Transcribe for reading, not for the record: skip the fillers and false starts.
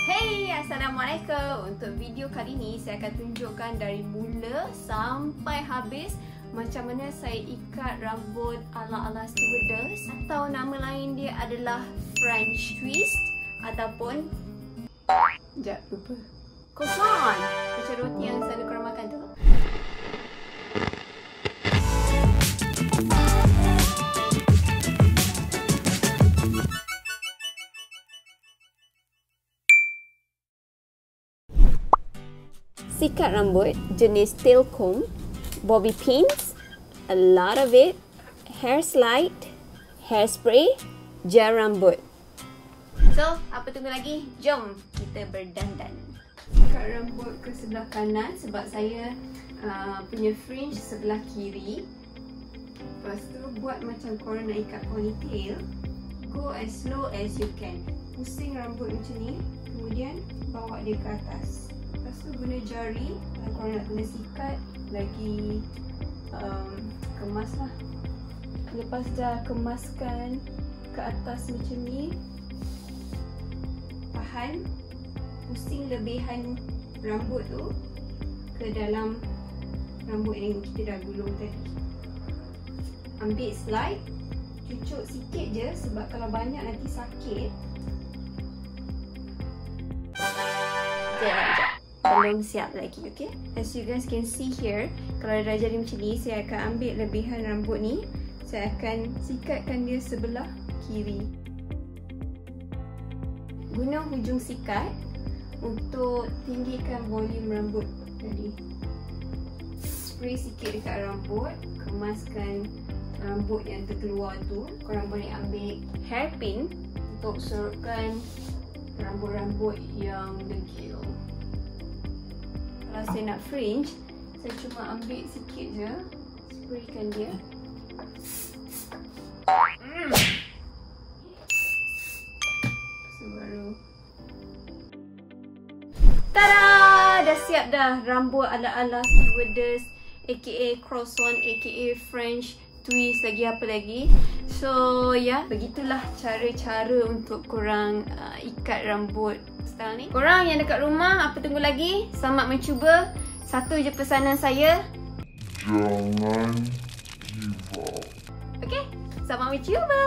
Hey, Assalamualaikum. Untuk video kali ni saya akan tunjukkan dari mula sampai habis macam mana saya ikat rambut ala-ala stewardess, atau nama lain dia adalah fringe twist ataupun lupa croissant, macam roti yang selalu korang makan tu. Sikat rambut jenis tail comb, bobby pins, a lot of it, hair slide, hairspray, gel rambut. So, apa tunggu lagi? Jom kita berdandan. Sikat rambut ke sebelah kanan sebab saya punya fringe sebelah kiri. Lepas tu buat macam korang nak ikat ponytail. Go as slow as you can. Pusing rambut macam ni, kemudian bawa dia ke atas. Lepas tu guna jari, kalau korang nak guna sikat lagi kemas lah. Lepas dah kemaskan ke atas macam ni, tahan, pusing lebihan rambut tu ke dalam rambut yang kita dah gulung tadi. Ambil slide, cucuk sikit je sebab kalau banyak nanti sakit. Belum siap lagi, okay? As you guys can see here, kalau dah jadi macam ni, saya akan ambil lebihan rambut ni, saya akan sikatkan dia sebelah kiri. Guna hujung sikat untuk tinggikan volume rambut tadi. Spray sikit dekat rambut, kemaskan rambut yang terkeluar tu. Korang boleh ambil hairpin untuk sorotkan rambut-rambut yang degil. Kalau saya nak fringe, saya cuma ambil sikit je, spraykan dia. So baru. Tada! Dah siap dah rambut ala-ala stewardess, aka croissant, aka fringe twist, lagi apa lagi. So ya, begitulah cara-cara untuk korang ikat rambut style ni. Korang yang dekat rumah, apa tunggu lagi? Selamat mencuba. Satu je pesanan saya, jangan give up. Okay, selamat mencuba.